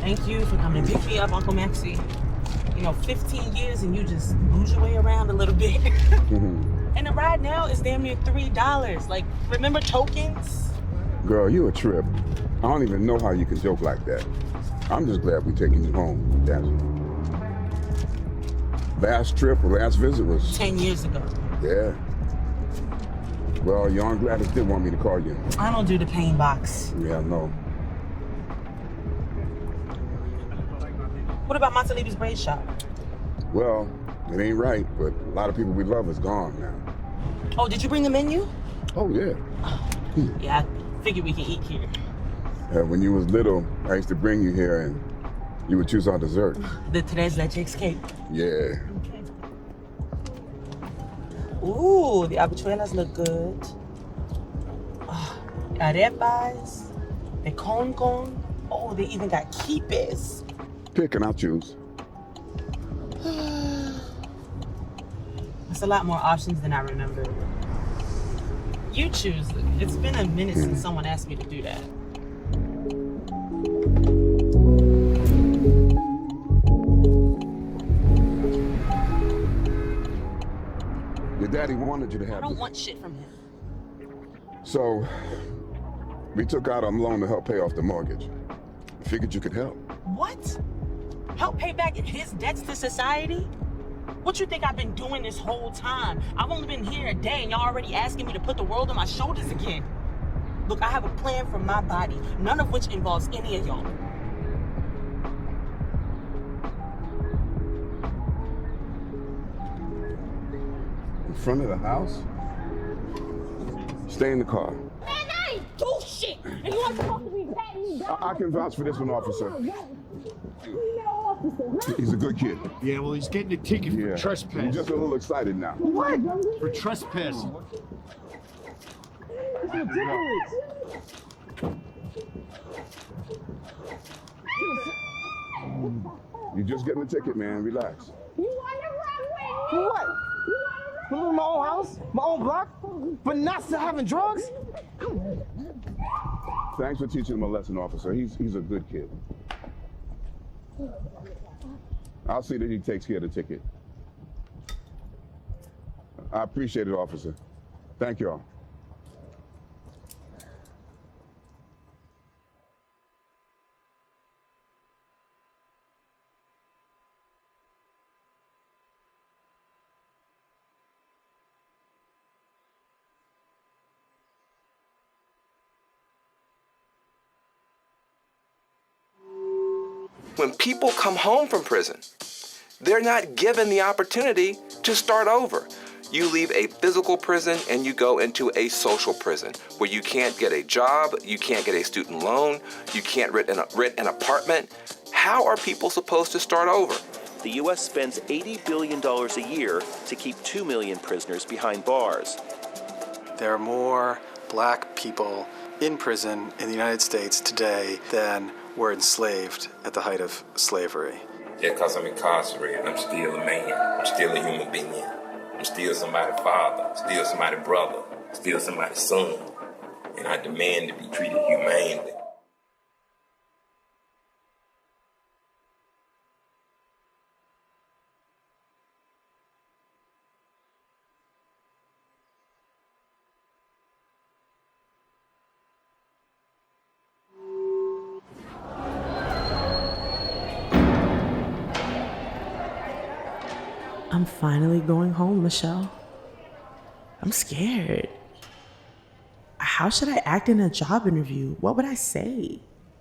Thank you for coming to pick me up, Uncle Maxie. 15 years and you just lose your way around a little bit. And the ride now is damn near $3. Like, remember tokens? Girl, you a trip. I don't even know how you can joke like that. I'm just glad we're taking you home, that's all. Last trip or last visit was... 10 years ago. Yeah. Well, your Aunt Gladys did want me to call you. I don't do the pain box. Yeah, I know. What about Montaliba's braid shop? Well, it ain't right, but a lot of people we love is gone now. Oh, did you bring the menu? Oh, yeah. Yeah, I figured we can eat here. When you was little, I used to bring you here and you would choose our dessert. The tres leches cake. Yeah. Okay. Ooh, the habichuelas look good. Arepas, the con. Oh, they even got quipes. Pick and I'll choose. That's a lot more options than I remember. You choose. It's been a minute since someone asked me to do that. Your daddy wanted you to have I don't want shit from him. So, we took out a loan to help pay off the mortgage. Figured you could help. What? Help pay back his debts to society? What you think I've been doing this whole time? I've only been here a day and y'all already asking me to put the world on my shoulders again. Look, I have a plan for my body, none of which involves any of y'all. In front of the house? Stay in the car. Man, I ain't do shit! And you aren't supposed to be patting me down. I can vouch for this one, officer. He's a good kid. Yeah, well, he's getting a ticket for trespassing. He's just a little excited now. What? For trespassing. You're just getting a ticket, man. Relax. You want to run with me? What? For living in my own house, my own block, but not still having drugs? Thanks for teaching him a lesson, officer. He's a good kid. I'll see that he takes care of the ticket. I appreciate it, officer. Thank y'all. When people come home from prison, they're not given the opportunity to start over. You leave a physical prison and you go into a social prison where you can't get a job, you can't get a student loan, you can't rent an apartment. How are people supposed to start over? The U.S. spends $80 billion a year to keep 2 million prisoners behind bars. There are more black people in prison in the United States today than were enslaved at the height of slavery. Just because I'm incarcerated, I'm still a man. I'm still a human being. I'm still somebody's father, still somebody's brother, still somebody's son. And I demand to be treated humanely. I'm finally going home, Michelle. I'm scared. How should I act in a job interview? What would I say?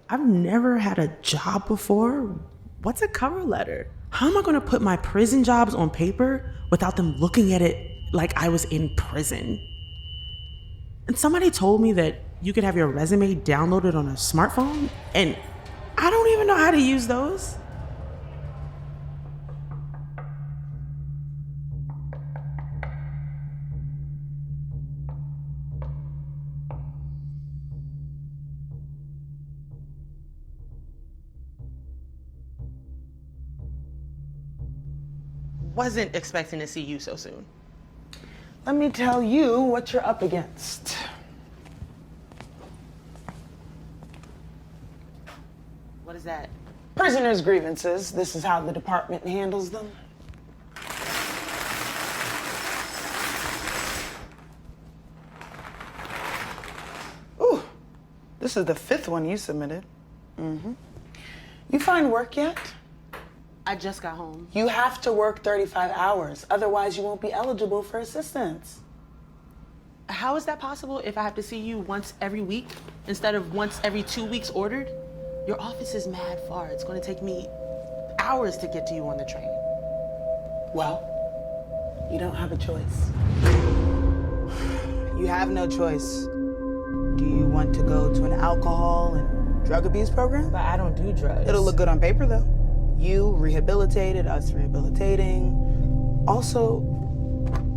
I've never had a job before. What's a cover letter? How am I gonna put my prison jobs on paper without them looking at it like I was in prison? And somebody told me that you could have your resume downloaded on a smartphone, and I don't even know how to use those. Wasn't expecting to see you so soon. Let me tell you what you're up against. What is that? Prisoners' grievances. This is how the department handles them. Ooh, this is the 5th one you submitted. You find work yet? I just got home. You have to work 35 hours, otherwise you won't be eligible for assistance. How is that possible if I have to see you once every week instead of once every 2 weeks ordered? Your office is mad far. It's going to take me hours to get to you on the train. Well, you don't have a choice. You have no choice. Do you want to go to an alcohol and drug abuse program? But I don't do drugs. It'll look good on paper, though. You rehabilitated, us rehabilitating. Also,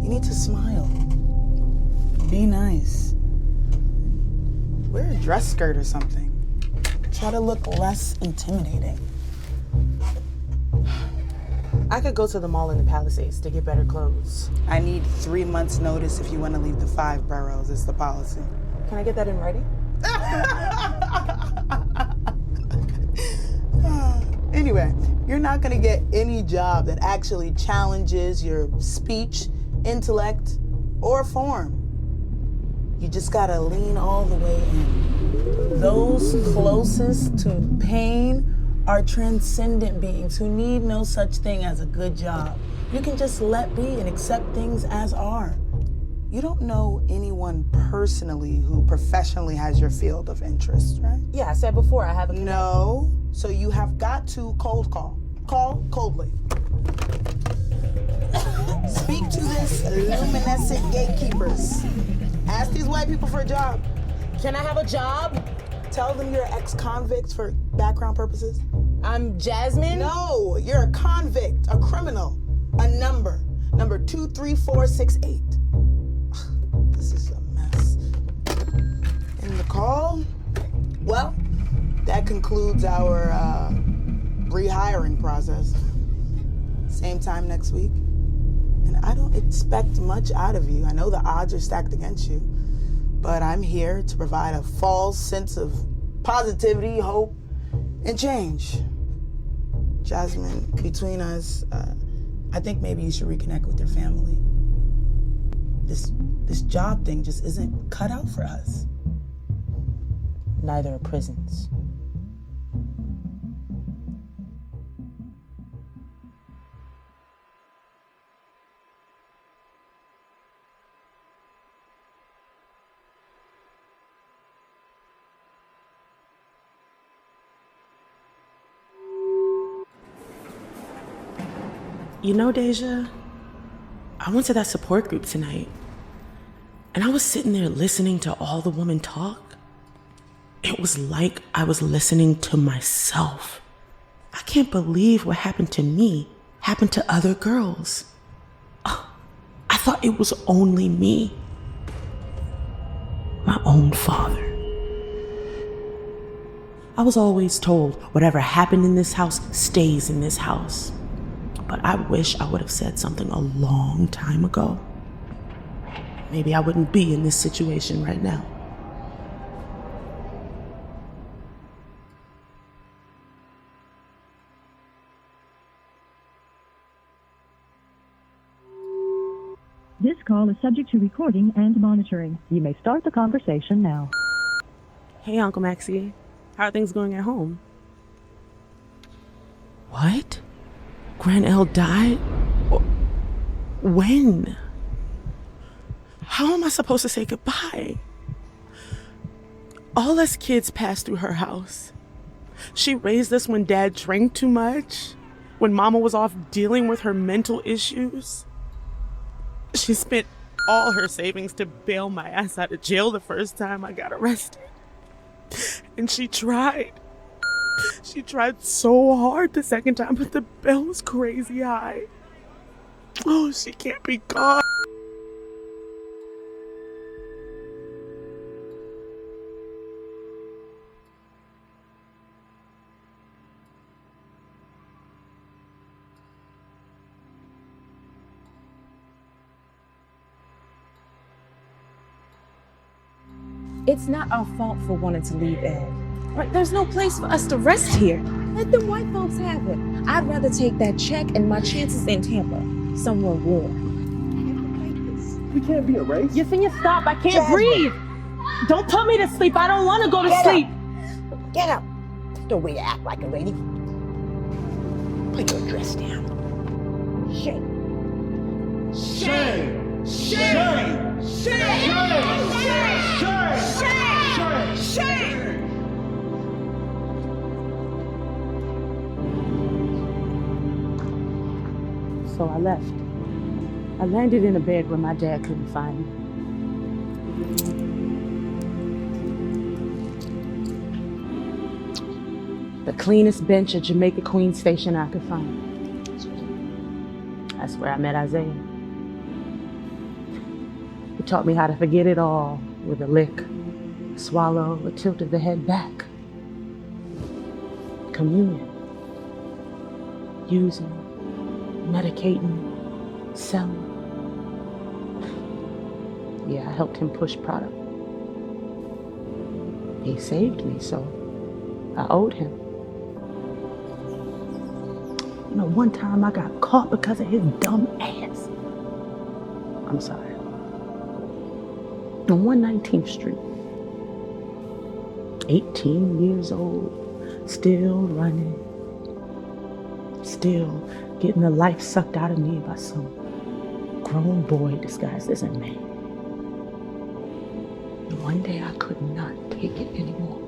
you need to smile. Be nice. Wear a dress skirt or something. Try to look less intimidating. I could go to the mall in the Palisades to get better clothes. I need 3 months' notice if you want to leave the 5 boroughs. It's the policy. Can I get that in writing? Anyway, you're not going to get any job that actually challenges your speech, intellect, or form. You just got to lean all the way in. Those closest to pain are transcendent beings who need no such thing as a good job. You can just let be and accept things as are. You don't know anyone personally who professionally has your field of interest, right? Yeah, I said before I have a connection. No, so you have got to cold call. Call coldly. Speak to this luminescent gatekeepers. Ask these white people for a job. Can I have a job? Tell them you're ex-convict for background purposes. I'm Jasmine? No, you're a convict, a criminal, a number 23468. This is a mess. And the call? Well, that concludes our rehiring process. Same time next week. And I don't expect much out of you. I know the odds are stacked against you, but I'm here to provide a false sense of positivity, hope, and change. Jasmine, between us, I think maybe you should reconnect with your family. This job thing just isn't cut out for us. Neither are prisons. You know, Deja, I went to that support group tonight, and I was sitting there listening to all the women talk. It was like I was listening to myself. I can't believe what happened to me happened to other girls. I thought it was only me. My own father. I was always told whatever happened in this house stays in this house. But I wish I would have said something a long time ago. Maybe I wouldn't be in this situation right now. This call is subject to recording and monitoring. You may start the conversation now. Hey, Uncle Maxie. How are things going at home? What? Gran L died? When? How am I supposed to say goodbye? All us kids passed through her house. She raised us when Dad drank too much, when Mama was off dealing with her mental issues. She spent all her savings to bail my ass out of jail the first time I got arrested. And she tried. She tried so hard the second time, but the bail was crazy high. Oh, she can't be gone. It's not our fault for wanting to leave Ed. Right? There's no place for us to rest here. Let them white folks have it. I'd rather take that check and my chances in Tampa, somewhere warm. We can't be erased. You finna stop. I can't Jasmine. breathe. Don't put me to sleep. I don't want to go to Get sleep. up. Get up. The way you act like a lady. Put your dress down. Shame. Shame! Shame! Shame! Shame! So I left. I landed in a bed where my dad couldn't find me. The cleanest bench at Jamaica Queen Station I could find. That's where I met Isaiah. He taught me how to forget it all with a lick, a swallow, a tilt of the head back. Communion. Using, medicating, selling. Yeah, I helped him push product. He saved me, so I owed him. You know, one time I got caught because of his dumb ass. I'm sorry. On 119th Street. 18 years old, still running. Still getting the life sucked out of me by some grown boy disguised as a man. And one day I could not take it anymore.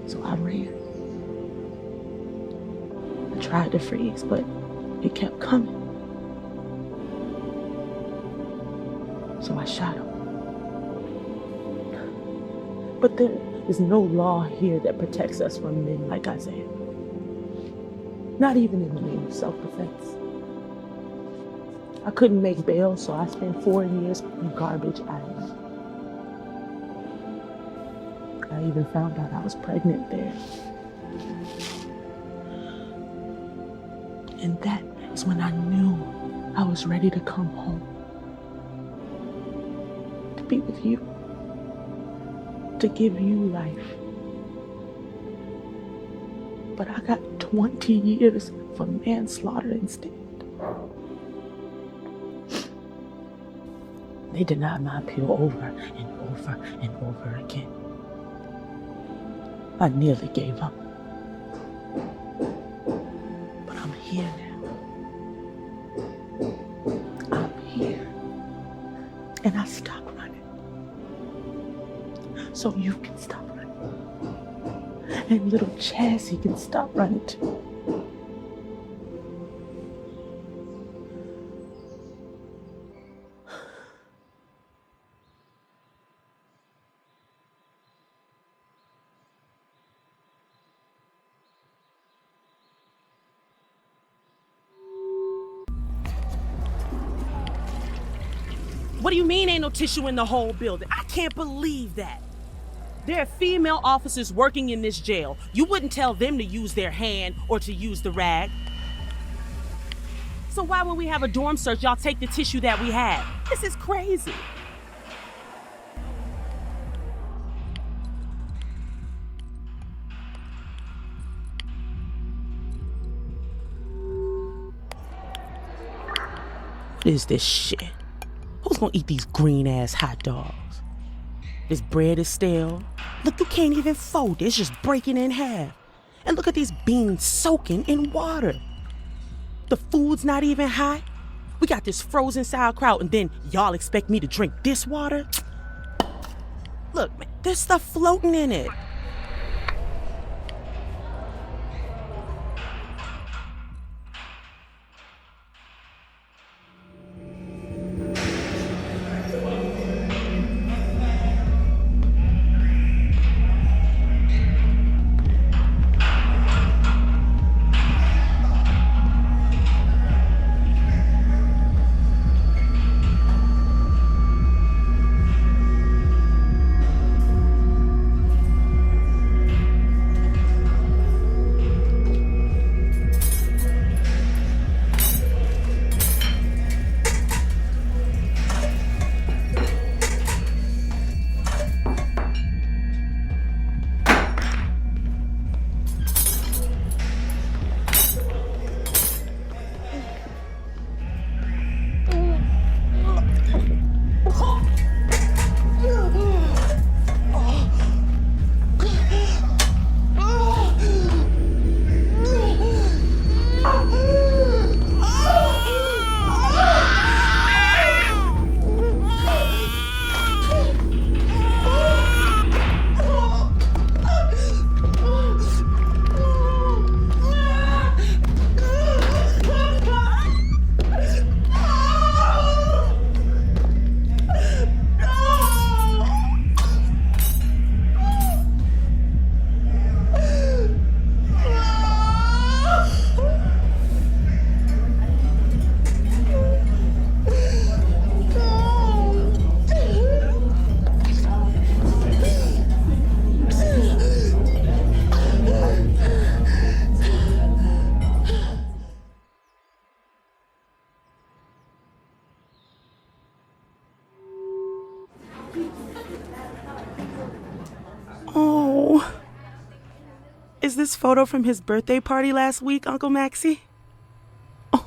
So I ran. I tried to freeze, but it kept coming. So I shot him. But there is no law here that protects us from men like Isaiah. Not even in the name of self-defense. I couldn't make bail, so I spent 4 years on garbage island. I even found out I was pregnant there. And that is when I knew I was ready to come home. To be with you. To give you life. But I got 20 years for manslaughter instead. They denied my appeal over and over and over again. I nearly gave up. But I'm here now. I'm here. And I stopped running. So you can stop running. And little Chassie can stop running too. What do you mean ain't no tissue in the whole building? I can't believe that. There are female officers working in this jail. You wouldn't tell them to use their hand or to use the rag. So why when we have a dorm search, y'all take the tissue that we have? This is crazy. What is this shit? Who's gonna eat these green ass hot dogs? This bread is stale. Look, you can't even fold it. It's just breaking in half. And look at these beans soaking in water. The food's not even hot. We got this frozen sauerkraut and then y'all expect me to drink this water? Look, man, there's stuff floating in it. Is this photo from his birthday party last week, Uncle Maxie? Oh,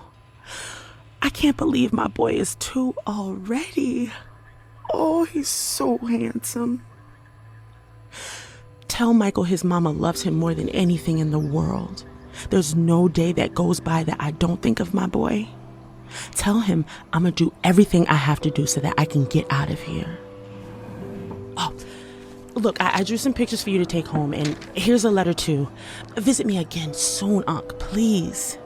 I can't believe my boy is 2 already. Oh, he's so handsome. Tell Michael his mama loves him more than anything in the world. There's no day that goes by that I don't think of my boy. Tell him I'm gonna do everything I have to do so that I can get out of here. Oh, look, I drew some pictures for you to take home, and here's a letter too. Visit me again soon, Unc, please.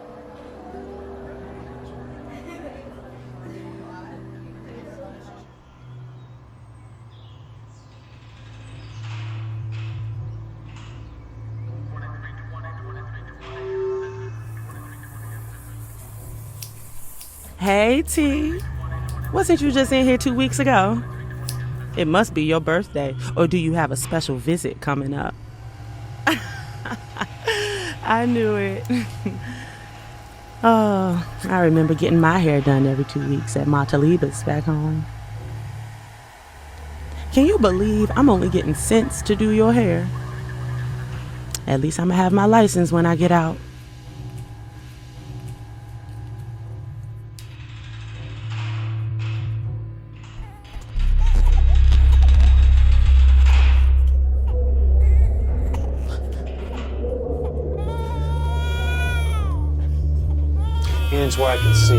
Hey, T. Wasn't you just in here 2 weeks ago? It must be your birthday, or do you have a special visit coming up? I knew it. Oh, I remember getting my hair done every 2 weeks at Mataliba's back home. Can you believe I'm only getting cents to do your hair? At least I'm gonna have my license when I get out. Hands where I can see.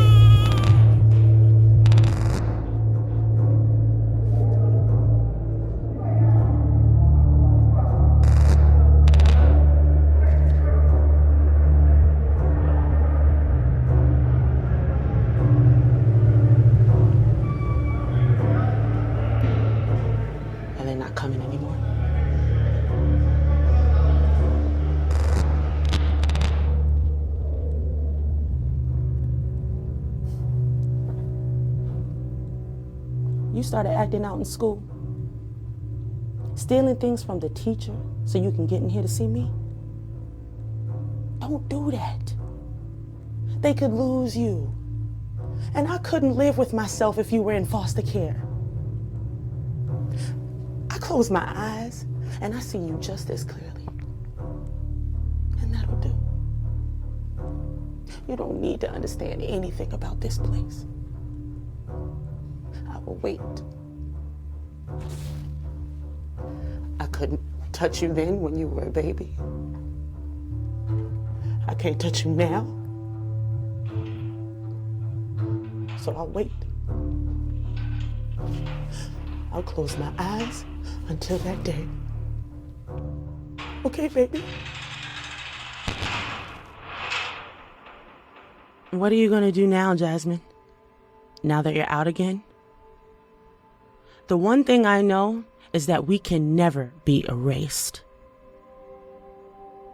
And they're not coming anymore. You started acting out in school, stealing things from the teacher so you can get in here to see me. Don't do that. They could lose you. And I couldn't live with myself if you were in foster care. I close my eyes and I see you just as clearly. And that'll do. You don't need to understand anything about this place. I will wait. I couldn't touch you then when you were a baby. I can't touch you now. So I'll wait. I'll close my eyes until that day. Okay, baby? What are you gonna do now, Jasmine? Now that you're out again? The one thing I know is that we can never be erased.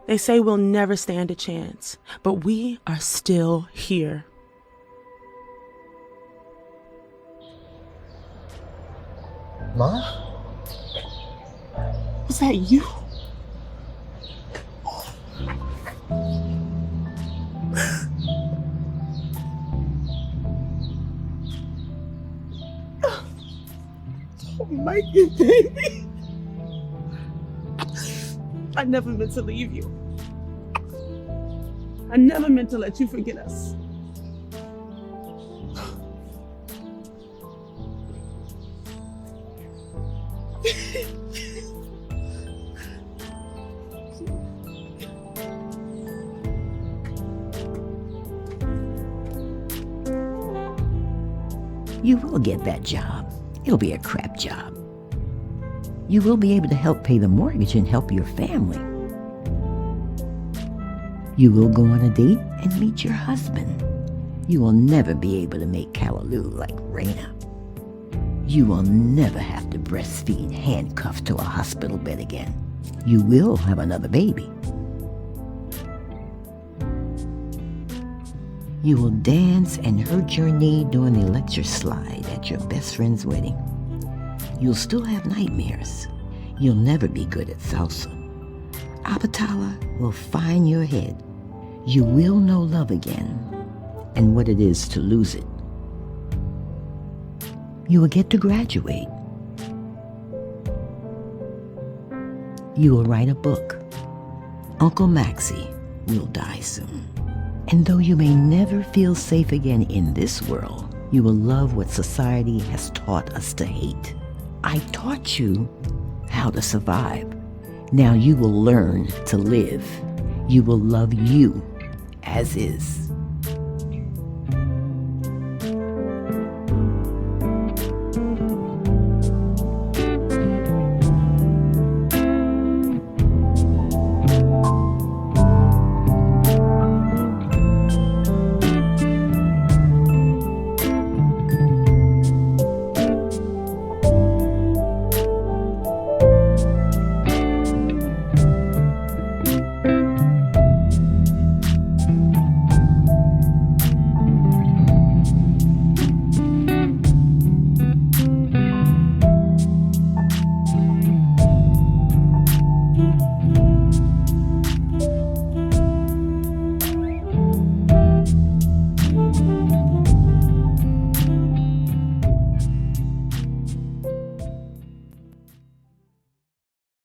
They say we'll never stand a chance, but we are still here. Ma? Was that you? Oh, Mikey, baby. I never meant to leave you. I never meant to let you forget us. You will get that job. It'll be a crap job. You will be able to help pay the mortgage and help your family. You will go on a date and meet your husband. You will never be able to make callaloo like Raina. You will never have to breastfeed handcuffed to a hospital bed again. You will have another baby. You will dance and hurt your knee during the electric slide at your best friend's wedding. You'll still have nightmares. You'll never be good at salsa. Abatala will find your head. You will know love again and what it is to lose it. You will get to graduate. You will write a book. Uncle Maxie will die soon. And though you may never feel safe again in this world, you will love what society has taught us to hate. I taught you how to survive. Now you will learn to live. You will love you as is.